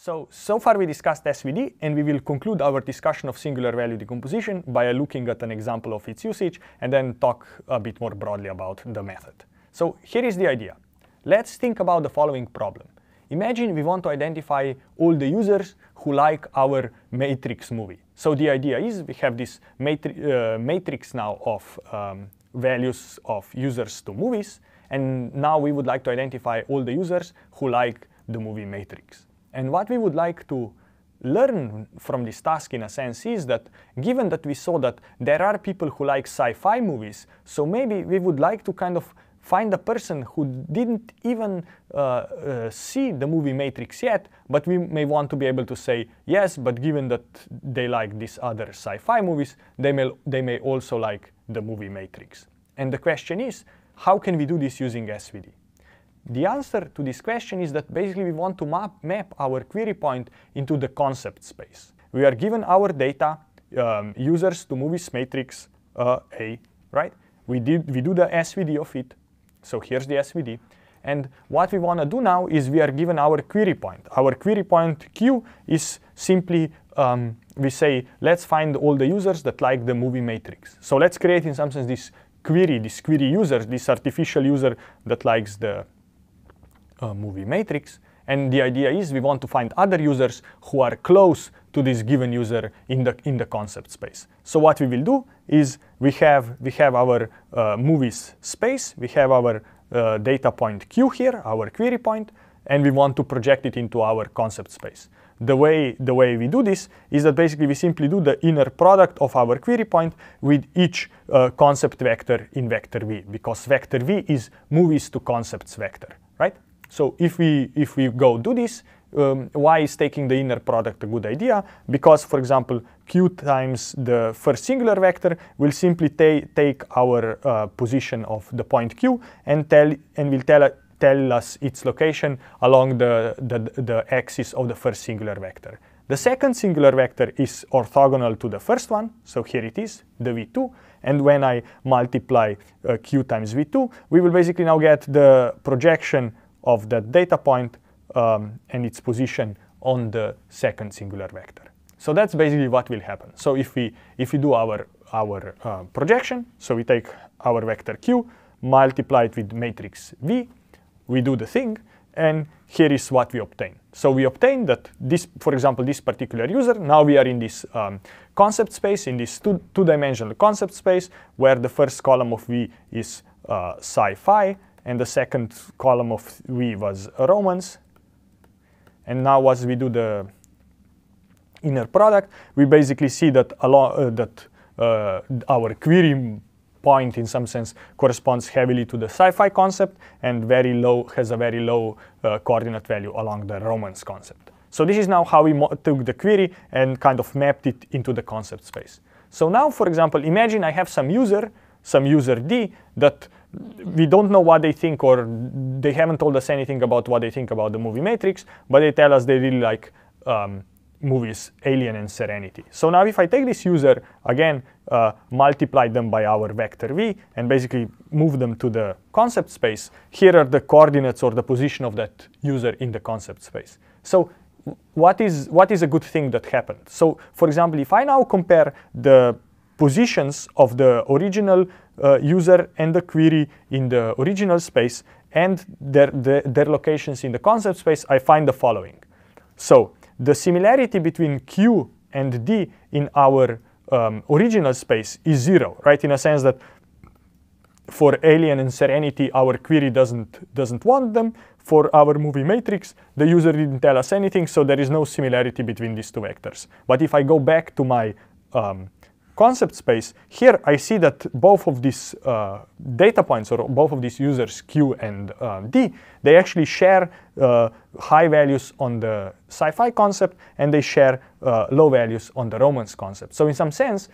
So far we discussed SVD, and we will conclude our discussion of singular value decomposition by looking at an example of its usage and then talk a bit more broadly about the method. So here is the idea. Let's think about the following problem. Imagine we want to identify all the users who like our Matrix movie. So the idea is we have this matrix now of values of users to movies, and now we would like to identify all the users who like the movie Matrix. And what we would like to learn from this task, in a sense, is that given that we saw that there are people who like sci-fi movies, so maybe we would like to kind of find a person who didn't even see the movie Matrix yet, but we may want to be able to say, yes, but given that they like these other sci-fi movies, they may also like the movie Matrix. And the question is, how can we do this using SVD? The answer to this question is that basically we want to map our query point into the concept space. We are given our data, users to movies matrix A, right? We do the SVD of it. So here's the SVD. And what we want to do now is we are given our query point. Our query point Q is simply, we say, let's find all the users that like the movie Matrix. So let's create, in some sense, this query user, this artificial user that likes the movie Matrix. And the idea is we want to find other users who are close to this given user in the concept space. So what we will do is we have our movies space, we have our data point Q here, our query point, and we want to project it into our concept space. The way we do this is that basically we simply do the inner product of our query point with each concept vector in vector V, because vector V is movies to concepts vector, right? So if we go do this, why is taking the inner product a good idea? Because, for example, Q times the first singular vector will simply take our position of the point Q and will tell us its location along the axis of the first singular vector. The second singular vector is orthogonal to the first one, so here it is, the V2, and when I multiply Q times V2, we will basically now get the projection of that data point and its position on the second singular vector. So that's basically what will happen. So if we do our projection, so we take our vector Q, multiply it with matrix V, we do the thing, and here is what we obtain. So we obtain that this, for example, this particular user, now we are in this concept space, in this two-dimensional concept space, where the first column of V is sci-fi, and the second column of V was romance. And now as we do the inner product, we basically see that our query point, in some sense, corresponds heavily to the sci-fi concept and has a very low coordinate value along the romance concept. So this is now how we took the query and kind of mapped it into the concept space. So now, for example, imagine I have some user D that we don't know what they think, or they haven't told us anything about what they think about the movie Matrix, but they tell us they really like movies Alien and Serenity. So now if I take this user, again, multiply them by our vector V, and basically move them to the concept space, here are the coordinates or the position of that user in the concept space. So what is a good thing that happened? So for example, if I now compare the positions of the original user and the query in the original space and their locations in the concept space, I find the following. So the similarity between Q and D in our original space is 0, right? In a sense that for Alien and Serenity, our query doesn't want them. For our movie Matrix, the user didn't tell us anything, so there is no similarity between these two vectors. But if I go back to my concept space, here I see that both of these data points, or both of these users, Q and D, they actually share high values on the sci-fi concept, and they share low values on the romance concept. So in some sense,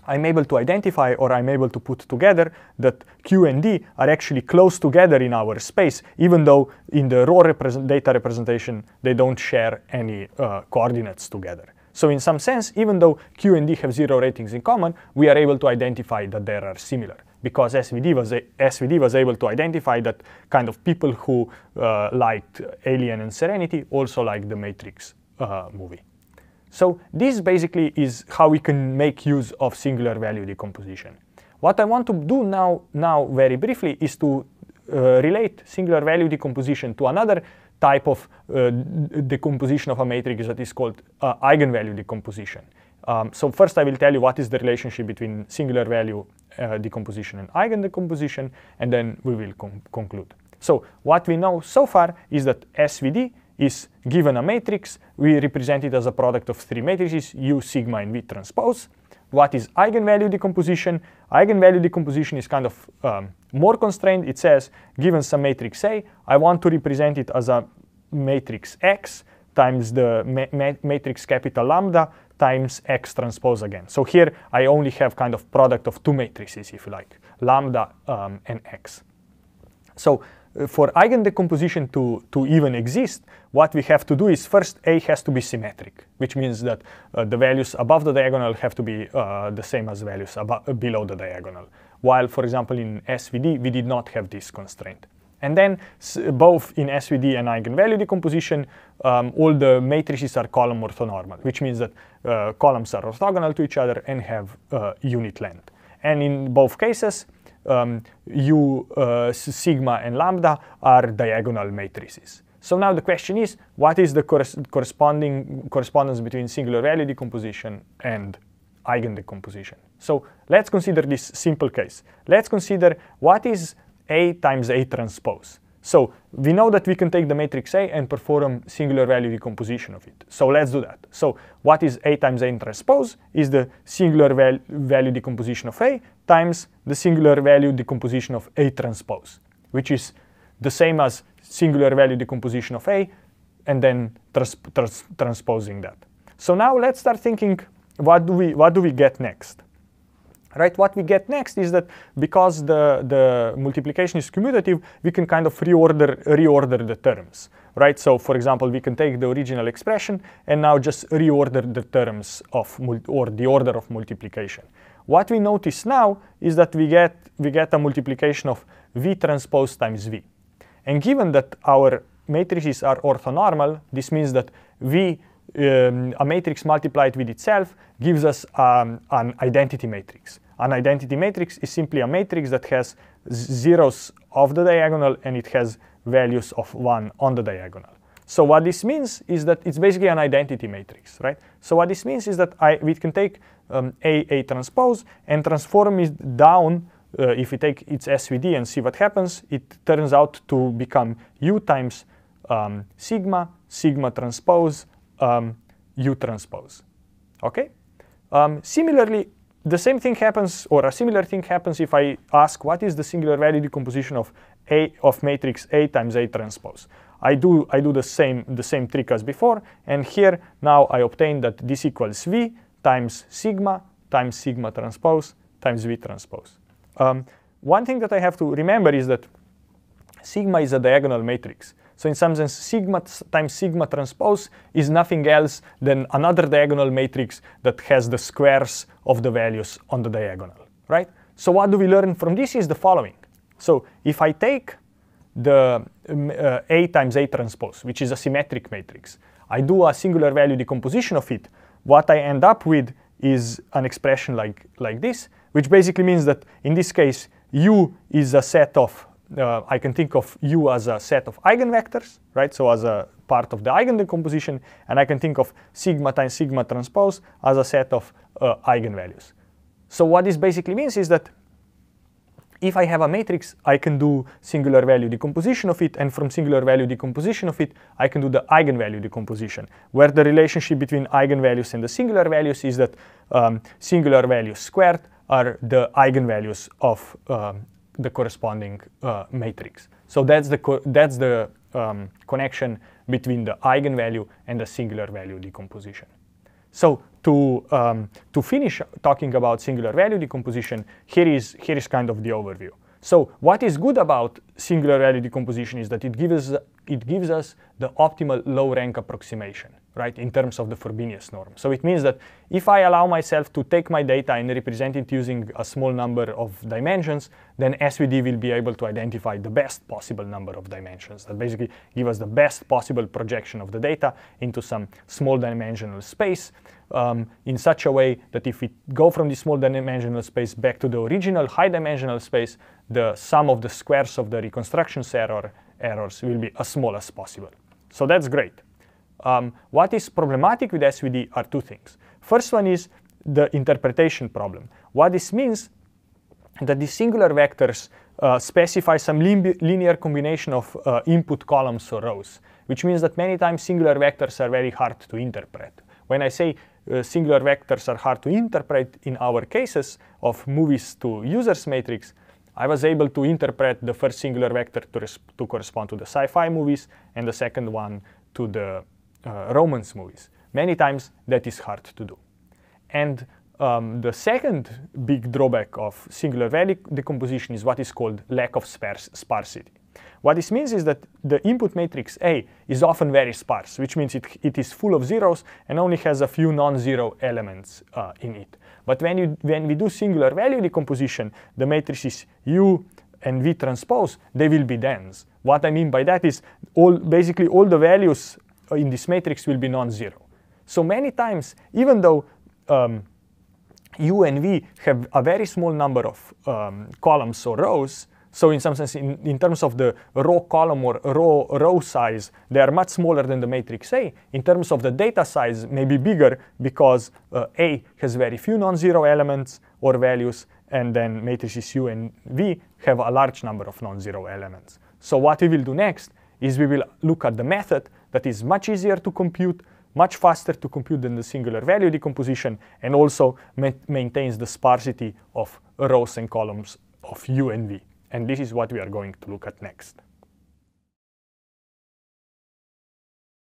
I'm able to identify, or I'm able to put together that Q and D are actually close together in our space, even though in the raw data representation, they don't share any coordinates together. So in some sense, even though Q and D have 0 ratings in common, we are able to identify that they are similar. because SVD was able to identify that kind of people who liked Alien and Serenity also liked the Matrix movie. So this basically is how we can make use of singular value decomposition. What I want to do now very briefly is to relate singular value decomposition to another type of decomposition of a matrix that is called eigenvalue decomposition. So first I will tell you what is the relationship between singular value decomposition and eigen decomposition, and then we will conclude. So what we know so far is that SVD is given a matrix. We represent it as a product of three matrices, U, sigma, and V transpose. What is eigenvalue decomposition? Eigenvalue decomposition is kind of more constrained. It says, given some matrix A, I want to represent it as a matrix X times the matrix capital lambda times X transpose again. So here I only have kind of product of two matrices, if you like, lambda and X. So for eigen decomposition to even exist, what we have to do is first A has to be symmetric, which means that the values above the diagonal have to be the same as values below the diagonal. While, for example, in SVD, we did not have this constraint. And then both in SVD and eigenvalue decomposition, all the matrices are column orthonormal, which means that columns are orthogonal to each other and have unit length. And in both cases, U, sigma, and lambda are diagonal matrices. So now the question is, what is the correspondence between singular value decomposition and eigen decomposition? So let's consider this simple case. Let's consider what is A times A transpose. So we know that we can take the matrix A and perform singular value decomposition of it. So let's do that. So what is A times A transpose is the singular value decomposition of A times the singular value decomposition of A transpose, which is the same as singular value decomposition of A and then transposing that. So now let's start thinking, what do we get next? Right, what we get next is that because the multiplication is commutative, we can kind of reorder the terms, right? So for example, we can take the original expression and now just reorder the terms or the order of multiplication. What we notice now is that we get a multiplication of V transpose times V. And given that our matrices are orthonormal, this means that a matrix multiplied with itself gives us an identity matrix. An identity matrix is simply a matrix that has zeros off the diagonal and it has values of 1 on the diagonal. So what this means is that it's basically an identity matrix, right? So what this means is that we can take A transpose and transform it down. If we take its SVD and see what happens, it turns out to become U times sigma, sigma transpose, U transpose. Okay? Similarly, the same thing happens, or a similar thing happens if I ask what is the singular value decomposition of matrix A times A transpose. I do the same trick as before, and here now I obtain that this equals V times sigma transpose times V transpose. One thing that I have to remember is that sigma is a diagonal matrix. So in some sense, sigma times sigma transpose is nothing else than another diagonal matrix that has the squares of the values on the diagonal, right? So what do we learn from this is the following. So if I take the A times A transpose, which is a symmetric matrix, I do a singular value decomposition of it, what I end up with is an expression like this, which basically means that in this case, U is a set of I can think of U as a set of eigenvectors, right? So as a part of the eigen decomposition, and I can think of sigma times sigma transpose as a set of eigenvalues. So what this basically means is that if I have a matrix, I can do singular value decomposition of it, and from singular value decomposition of it, I can do the eigenvalue decomposition, where the relationship between eigenvalues and the singular values is that singular values squared are the eigenvalues of the corresponding matrix. So that's the connection between the eigenvalue and the singular value decomposition. So to finish talking about singular value decomposition, here is kind of the overview. So what is good about singular value decomposition is that it gives us the optimal low rank approximation, right, in terms of the Frobenius norm. So it means that if I allow myself to take my data and represent it using a small number of dimensions, then SVD will be able to identify the best possible number of dimensions that basically give us the best possible projection of the data into some small dimensional space in such a way that if we go from the small dimensional space back to the original high dimensional space, the sum of the squares of the reconstructions errors will be as small as possible. So that's great. What is problematic with SVD are two things. First one is the interpretation problem. What this means that the singular vectors specify some linear combination of input columns or rows, which means that many times singular vectors are very hard to interpret. When I say singular vectors are hard to interpret in our cases of movies to users matrix, I was able to interpret the first singular vector to correspond to the sci-fi movies and the second one to the romance movies. Many times that is hard to do. And the second big drawback of singular value decomposition is what is called lack of sparsity. What this means is that the input matrix A is often very sparse, which means it is full of zeros and only has a few non-zero elements in it. But when we do singular value decomposition, the matrices U and V transpose, they will be dense. What I mean by that is basically all the values in this matrix will be non-zero. So many times, even though U and V have a very small number of columns or rows, so in some sense, in terms of the row column or row size, they are much smaller than the matrix A. In terms of the data size, may be bigger because A has very few non-zero elements or values, and then matrices U and V have a large number of non-zero elements. So what we will do next is we will look at the method that is much easier to compute, much faster to compute than the singular value decomposition, and also maintains the sparsity of rows and columns of U and V. And this is what we are going to look at next.